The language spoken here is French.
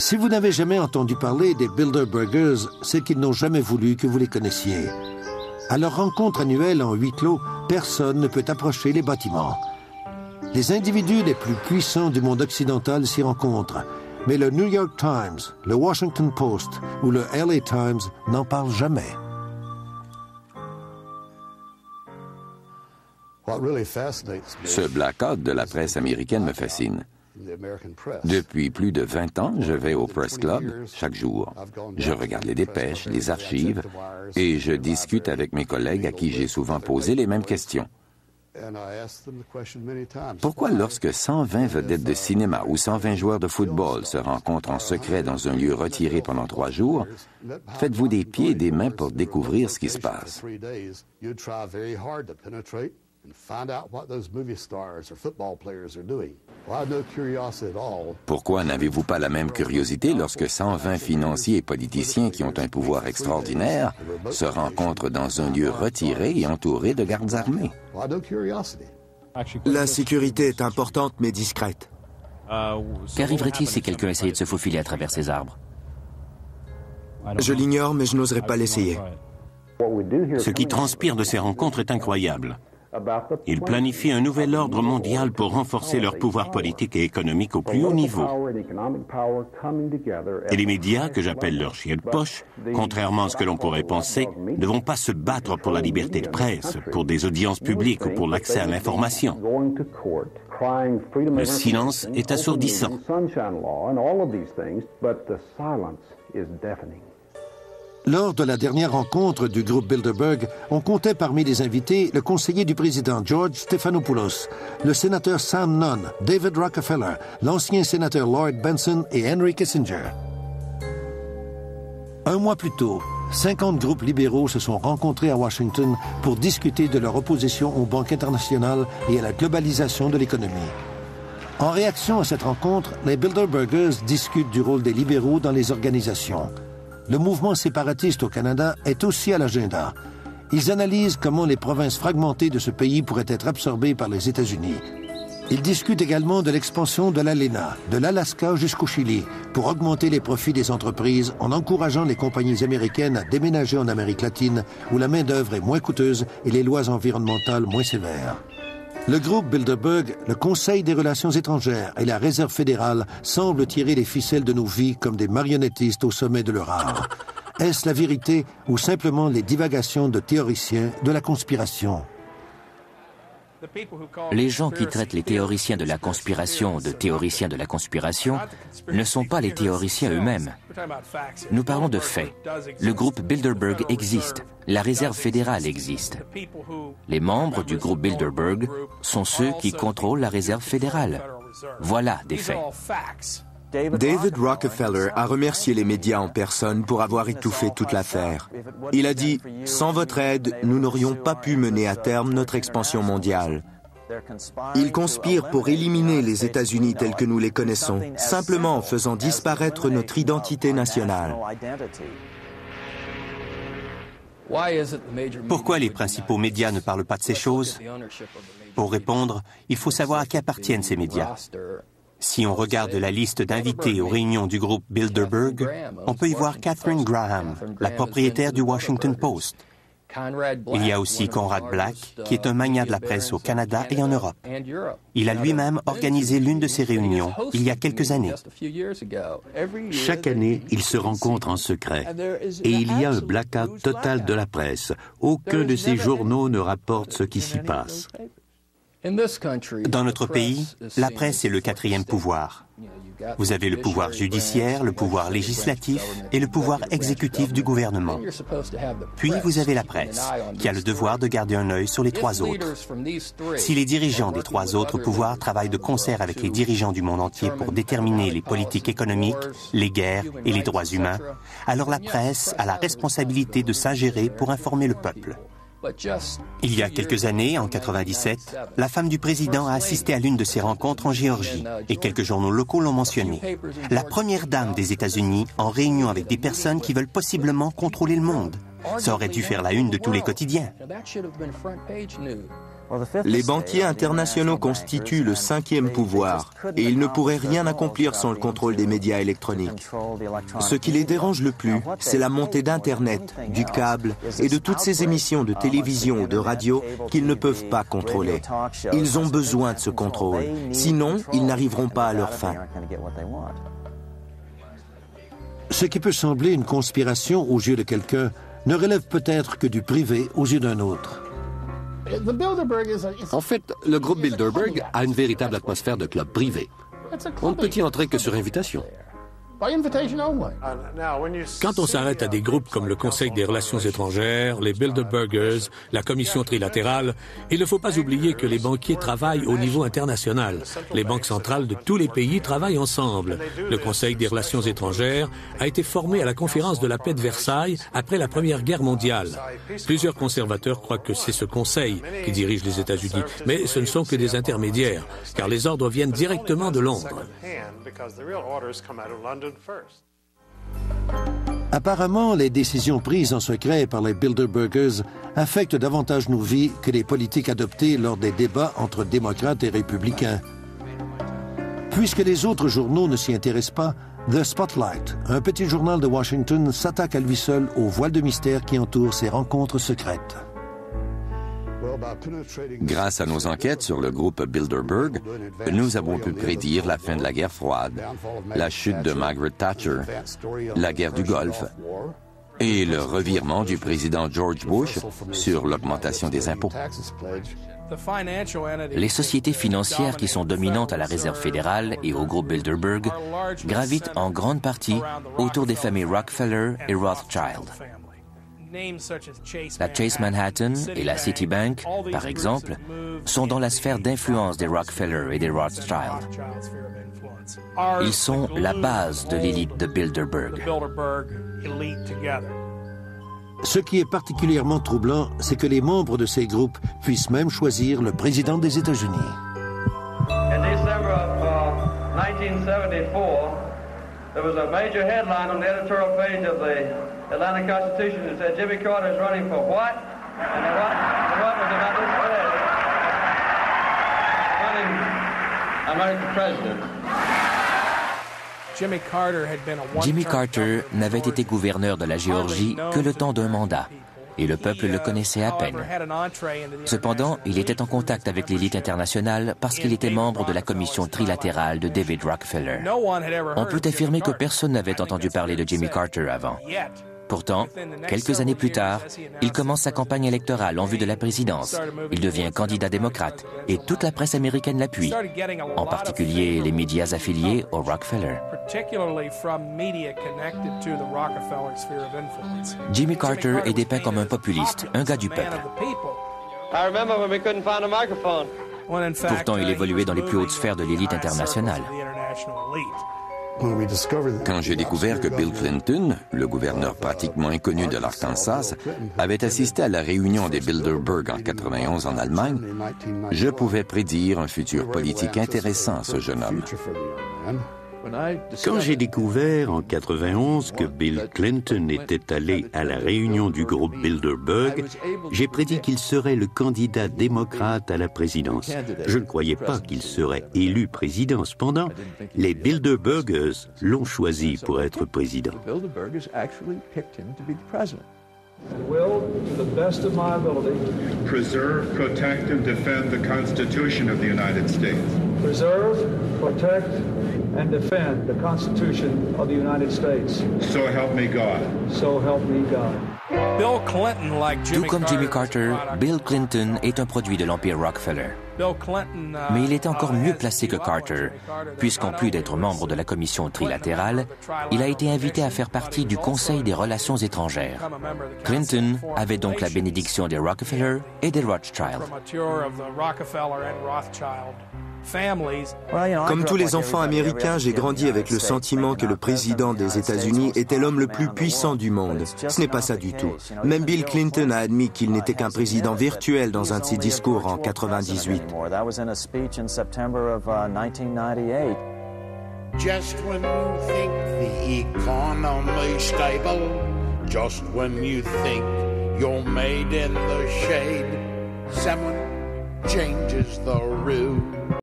Si vous n'avez jamais entendu parler des Bilderbergers, c'est qu'ils n'ont jamais voulu que vous les connaissiez. À leur rencontre annuelle en huis clos, personne ne peut approcher les bâtiments. Les individus les plus puissants du monde occidental s'y rencontrent, mais le New York Times, le Washington Post ou le LA Times n'en parlent jamais. Ce blackout de la presse américaine me fascine. Depuis plus de 20 ans, je vais au Press Club chaque jour. Je regarde les dépêches, les archives, et je discute avec mes collègues à qui j'ai souvent posé les mêmes questions. Pourquoi lorsque 120 vedettes de cinéma ou 120 joueurs de football se rencontrent en secret dans un lieu retiré pendant 3 jours, faites-vous des pieds et des mains pour découvrir ce qui se passe? Pourquoi n'avez-vous pas la même curiosité lorsque 120 financiers et politiciens qui ont un pouvoir extraordinaire se rencontrent dans un lieu retiré et entouré de gardes armés? La sécurité est importante mais discrète. Qu'arriverait-il si quelqu'un essayait de se faufiler à travers ces arbres? Je l'ignore, mais je n'oserais pas l'essayer. Ce qui transpire de ces rencontres est incroyable. Ils planifient un nouvel ordre mondial pour renforcer leur pouvoir politique et économique au plus haut niveau. Et les médias, que j'appelle leurs chiens de poche, contrairement à ce que l'on pourrait penser, ne vont pas se battre pour la liberté de presse, pour des audiences publiques ou pour l'accès à l'information. Le silence est assourdissant. Lors de la dernière rencontre du groupe Bilderberg, on comptait parmi les invités le conseiller du président George Stephanopoulos, le sénateur Sam Nunn, David Rockefeller, l'ancien sénateur Lloyd Bentsen et Henry Kissinger. Un mois plus tôt, 50 groupes libéraux se sont rencontrés à Washington pour discuter de leur opposition aux banques internationales et à la globalisation de l'économie. En réaction à cette rencontre, les Bilderbergers discutent du rôle des libéraux dans les organisations. Le mouvement séparatiste au Canada est aussi à l'agenda. Ils analysent comment les provinces fragmentées de ce pays pourraient être absorbées par les États-Unis. Ils discutent également de l'expansion de l'ALENA, de l'Alaska jusqu'au Chili, pour augmenter les profits des entreprises en encourageant les compagnies américaines à déménager en Amérique latine, où la main-d'œuvre est moins coûteuse et les lois environnementales moins sévères. Le groupe Bilderberg, le Conseil des relations étrangères et la Réserve fédérale semblent tirer les ficelles de nos vies comme des marionnettistes au sommet de leur art. Est-ce la vérité ou simplement les divagations de théoriciens de la conspiration? Les gens qui traitent les théoriciens de la conspiration de théoriciens de la conspiration ne sont pas les théoriciens eux-mêmes. Nous parlons de faits. Le groupe Bilderberg existe. La Réserve fédérale existe. Les membres du groupe Bilderberg sont ceux qui contrôlent la Réserve fédérale. Voilà des faits. David Rockefeller a remercié les médias en personne pour avoir étouffé toute l'affaire. Il a dit « Sans votre aide, nous n'aurions pas pu mener à terme notre expansion mondiale. » Ils conspirent pour éliminer les États-Unis tels que nous les connaissons, simplement en faisant disparaître notre identité nationale. Pourquoi les principaux médias ne parlent pas de ces choses? Pour répondre, il faut savoir à qui appartiennent ces médias. Si on regarde la liste d'invités aux réunions du groupe Bilderberg, on peut y voir Katharine Graham, la propriétaire du Washington Post. Il y a aussi Conrad Black, qui est un magnat de la presse au Canada et en Europe. Il a lui-même organisé l'une de ces réunions il y a quelques années. Chaque année, ils se rencontrent en secret. Et il y a un blackout total de la presse. Aucun de ces journaux ne rapporte ce qui s'y passe. Dans notre pays, la presse est le 4e pouvoir. Vous avez le pouvoir judiciaire, le pouvoir législatif et le pouvoir exécutif du gouvernement. Puis vous avez la presse, qui a le devoir de garder un œil sur les 3 autres. Si les dirigeants des 3 autres pouvoirs travaillent de concert avec les dirigeants du monde entier pour déterminer les politiques économiques, les guerres et les droits humains, alors la presse a la responsabilité de s'ingérer pour informer le peuple. Il y a quelques années, en 1997, la femme du président a assisté à l'une de ces rencontres en Géorgie, et quelques journaux locaux l'ont mentionné. La première dame des États-Unis en réunion avec des personnes qui veulent possiblement contrôler le monde. Ça aurait dû faire la une de tous les quotidiens. Les banquiers internationaux constituent le cinquième pouvoir et ils ne pourraient rien accomplir sans le contrôle des médias électroniques. Ce qui les dérange le plus, c'est la montée d'Internet, du câble et de toutes ces émissions de télévision ou de radio qu'ils ne peuvent pas contrôler. Ils ont besoin de ce contrôle, sinon ils n'arriveront pas à leur fin. Ce qui peut sembler une conspiration aux yeux de quelqu'un ne relève peut-être que du privé aux yeux d'un autre. En fait, le groupe Bilderberg a une véritable atmosphère de club privé. On ne peut y entrer que sur invitation. Quand on s'arrête à des groupes comme le Conseil des relations étrangères, les Bilderbergers, la Commission trilatérale, il ne faut pas oublier que les banquiers travaillent au niveau international. Les banques centrales de tous les pays travaillent ensemble. Le Conseil des relations étrangères a été formé à la conférence de la paix de Versailles après la Première Guerre mondiale. Plusieurs conservateurs croient que c'est ce Conseil qui dirige les États-Unis, mais ce ne sont que des intermédiaires, car les ordres viennent directement de Londres. Apparemment, les décisions prises en secret par les Bilderbergers affectent davantage nos vies que les politiques adoptées lors des débats entre démocrates et républicains. Puisque les autres journaux ne s'y intéressent pas, The Spotlight, un petit journal de Washington, s'attaque à lui seul au voile de mystère qui entoure ces rencontres secrètes. Grâce à nos enquêtes sur le groupe Bilderberg, nous avons pu prédire la fin de la guerre froide, la chute de Margaret Thatcher, la guerre du Golfe et le revirement du président George Bush sur l'augmentation des impôts. Les sociétés financières qui sont dominantes à la Réserve fédérale et au groupe Bilderberg gravitent en grande partie autour des familles Rockefeller et Rothschild. La Chase Manhattan et la Citibank, par exemple, sont dans la sphère d'influence des Rockefeller et des Rothschild. Ils sont la base de l'élite de Bilderberg. Ce qui est particulièrement troublant, c'est que les membres de ces groupes puissent même choisir le président des États-Unis. In December of 1974, there was a major headline on the editorial page of the Atlanta Constitution that said Jimmy Carter is running for what? And the what was about this phrase. Running American president. Jimmy Carter n'avait été gouverneur de la Géorgie que le temps d'un mandat, et le peuple le connaissait à peine. Cependant, il était en contact avec l'élite internationale parce qu'il était membre de la commission trilatérale de David Rockefeller. On peut affirmer que personne n'avait entendu parler de Jimmy Carter avant. Pourtant, quelques années plus tard, il commence sa campagne électorale en vue de la présidence. Il devient candidat démocrate et toute la presse américaine l'appuie, en particulier les médias affiliés au Rockefeller. Jimmy Carter est dépeint comme un populiste, un gars du peuple. Pourtant, il évoluait dans les plus hautes sphères de l'élite internationale. Quand j'ai découvert que Bill Clinton, le gouverneur pratiquement inconnu de l'Arkansas, avait assisté à la réunion des Bilderberg en 1991 en Allemagne, je pouvais prédire un futur politique intéressant à ce jeune homme. Quand j'ai découvert en 1991 que Bill Clinton était allé à la réunion du groupe Bilderberg, j'ai prédit qu'il serait le candidat démocrate à la présidence. Je ne croyais pas qu'il serait élu président. Cependant, les Bilderbergers l'ont choisi pour être président. Will, to the best of my ability, preserve, protect, and defend the Constitution of the United States. Preserve, protect, and defend the Constitution of the United States. So help me God. So help me God. Tout comme Jimmy Carter, Bill Clinton est un produit de l'empire Rockefeller. Mais il est encore mieux placé que Carter, puisqu'en plus d'être membre de la commission trilatérale, il a été invité à faire partie du Conseil des relations étrangères. Clinton avait donc la bénédiction des Rockefeller et des Rothschild. Comme tous les enfants américains, j'ai grandi avec le sentiment que le président des États-Unis était l'homme le plus puissant du monde. Ce n'est pas ça du tout. Même Bill Clinton a admis qu'il n'était qu'un président virtuel dans un de ses discours en 1998. Just when you think the economy's stable, just when you think you're made in the shade, someone changes the rules.